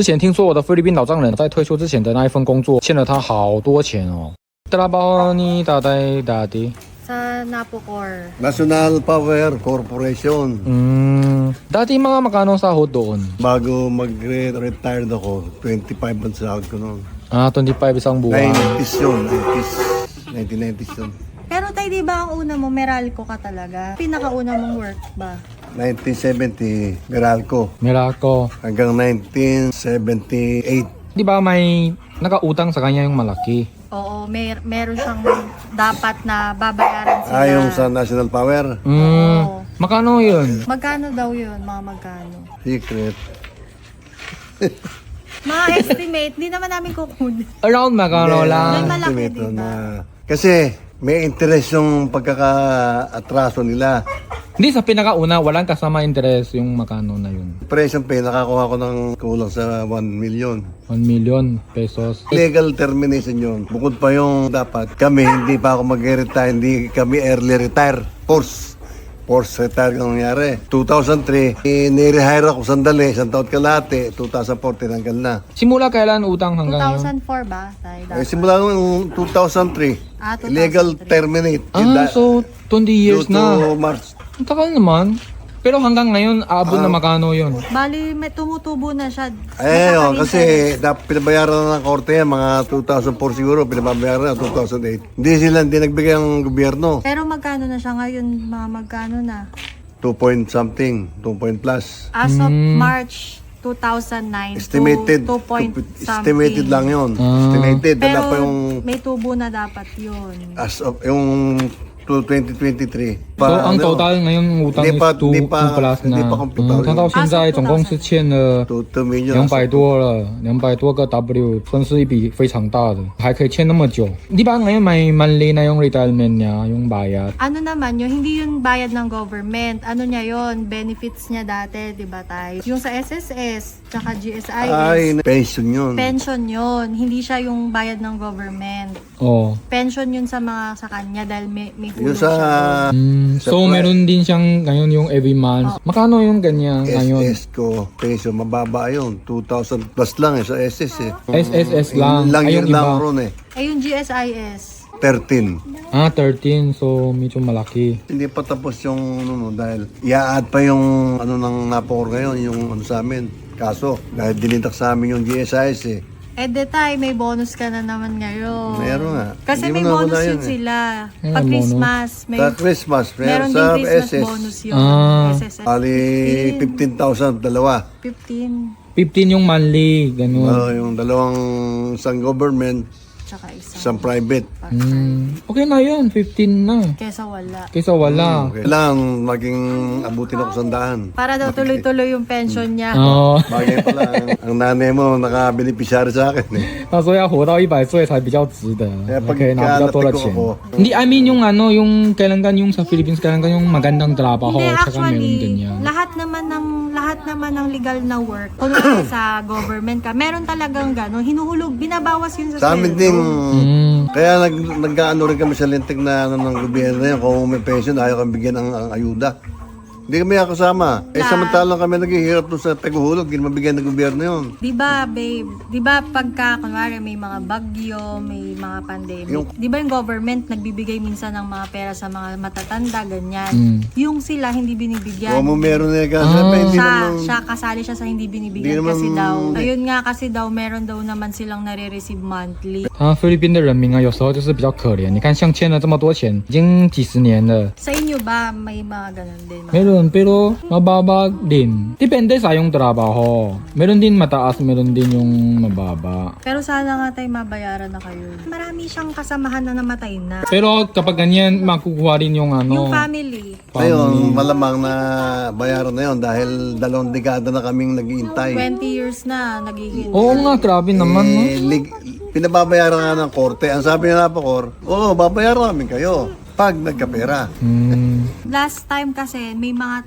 之前听说我的菲律宾老丈人在退休之前的那一份工作欠了他好多钱哦。Trabaho ni tatay dati. Sa Napocor. National Power Corporation. Dati mga magkano sahod doon? Bago mag-retire ako, 25 ang sahod ko noon. 25 isang buwan. 90s yun, 1990s yun. Pero tayo, di ba ang una mo, Meralco ka talaga? Pinakauna mong work ba? 1970, Meralco. Meralco. Hanggang 1978. Di ba may nakautang sa kanya yung malaki? Oo, meron siyang dapat na babayaran sila. Yung sa National Power. Oo. Makano yun? Magkano daw yun, mga magkano? Secret. Mga estimate, di naman namin kukunin. Around magkano lang? May malaki, Estimate diba? na. Kasi may interest yung pagkaka-atraso nila. Hindi, sa pinakauna, walang kasama interest yung makano na yun. Present pay, nakakuha ko ng kulang sa 1 million. 1 million pesos. Legal termination yun. Bukod pa yung dapat, kami hindi pa ako mag-retire, hindi kami early retire. Force retire ang nangyari. 2003, nirehire ako sandali, isang taon kalahati, 2014 hanggang na. Simula kailan utang hanggang yun? 2004 ba? Tayo Simula noong 2003, 2003. legal terminate. So 20 years due na. to March. Ang tagal naman. Pero hanggang ngayon, abot na magkano yun? Bali, may tumutubo na siya. Kasi pinabayaran na ng korte yan, mga 2004 siguro, pinabayaran na 2008. Hindi nagbigay ang gobyerno. Pero magkano na siya ngayon? Mga magkano na? 2 point something, 2 point plus. As of March 2009 Estimated, to 2 point estimated something. lang yun. Estimated, wala Pero pa yung may tubo na dapat yun. as of yung 2023. So, ang total ngayon utang is 2 plus na. 看到现在总共是欠了2 million. 200多了，200多个 W， 算是一笔非常大的，还可以欠那么久。Di ba ngayon may monthly na yung retirement niya, yung bayad? Ano naman yun, hindi yun bayad ng government. Ano niya yun, benefits niya dati, di ba tayo? Yung sa SSS, tsaka GSIS, Ay, pension yun. pension yun. Hindi siya yung bayad ng government. Oh. Pension yun sa kanya dahil may Yung hulog sa siya. So meron din siyang ngayon yung every month. Makano yung ganyan ngayon? SS ko, pension, mababa yun. 2,000 plus lang sa SS eh. SSS lang. Lang Ay, yun yung lang iba. ron eh. Ay, yung GSIS. 13. 13. So medyo malaki. Hindi pa tapos yung dahil i-add pa yung ng Napocor ngayon, yung sa amin. Kaso, dahil dinintak sa amin yung GSIS eh. Tay, may bonus ka na naman ngayon. Meron nga. Kasi Hindi may mo na bonus wala yun yun eh. sila. May Pag bonus. Christmas, Sa Christmas, meron sa din Christmas SS. bonus yun. SSS. Ali, 15,000, dalawa. 15. 15 yung monthly, ganun. Yung dalawang isang government, Tsaka isa. isang private. Okay na yun, 15 na. Kesa wala. Kaysa wala. Kailangan maging abutin ako sandaan. Para daw tuloy-tuloy yung pension niya. Oh. Bagay pala, ang nanay mo naka-beneficiary sa akin eh. 他说要活到100岁才比较值得， Kaya 可以拿比较多的 pagka 钱 natiko ako. Hindi, I mean yung ano, yung kailangan yung sa Philippines, kailangan yung magandang trabaho, Hindi, tsaka meron din actually, yan. lahat naman ng legal na work, kung sa government ka, meron talagang gano'n, hinuhulog, binabawas yun Sa sa amin sweldo. din, kaya nag-ano rin kami sa lintik na ng gobyerno yan. Kung may pension, ayaw kami bigyan ng ayuda. Hindi kami kasama. Samantalang kami naghihirap doon sa taguhulog, hindi mabigyan ng gobyerno yun. Di ba, babe? Di ba pagka, kunwari, may mga bagyo, may mga pandemic, di ba yung government nagbibigay minsan ng mga pera sa mga matatanda, ganyan. Yung sila hindi binibigyan. Kung mo meron na hindi naman, Siya, kasali siya sa hindi binibigyan Hindi kasi naman- daw. Ayun nga kasi daw, meron daw naman silang nare-receive monthly. 菲律宾的人民啊，有时候就是比较可怜。你看，像欠了这么多钱，已经几十年了。 Sa inyo ba, may mga ganun din? Meron, pero mababa din. Depende sa yung trabaho. Meron din mataas, meron din yung mababa. Pero sana nga tayo mabayaran na kayo. Marami siyang kasamahan na namatay na. Pero kapag ganyan, makukuha rin yung ano. Yung family. ngayon, malamang na bayaran na yun dahil 2 dekada na kaming naghihintay. 20 years na nagiging. Oo nga, grabe naman. No? Pinababayaran nga ng korte. Ang sabi ng Napocor, babayaran namin kayo pag nagkapera. Last time kasi may mga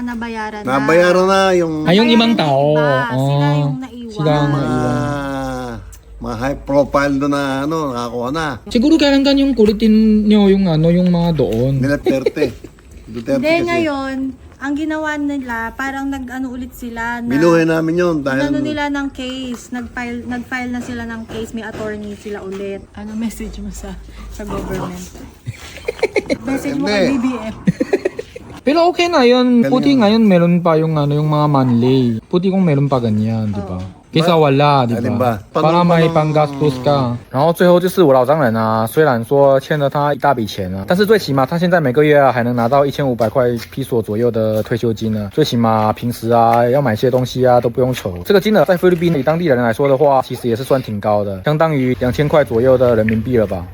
nabayaran na. Nabayaran na yung Ay, yung ibang tao. Sila yung naiwan. Sila yung naiwan. mga high profile doon na nakakuha na. Siguro kailangan yung kulitin nyo yung ano, yung mga doon. Nila Duterte. Duterte Hindi, kasi. ngayon, ang ginawa nila, parang nag-ano ulit sila na Binuhay namin yun dahil ano nila ng case, nag-file na sila ng case, may attorney sila ulit. Ano message mo sa government? Message mo kay BBM. Pero okay na yun. Puti ngayon meron pa yung ano yung mga monthly. Puti kung meron pa ganyan, di ba? Kaysa wala, di Alin ba? ba? Para may panggastos ka.然后最后就是我老丈人啊，虽然说欠了他一大笔钱啊，但是最起码他现在每个月啊还能拿到1500块披索左右的退休金呢。最起码平时啊要买些东西啊都不用愁。这个金额在菲律宾以当地人来说的话，其实也是算挺高的，相当于2000块左右的人民币了吧。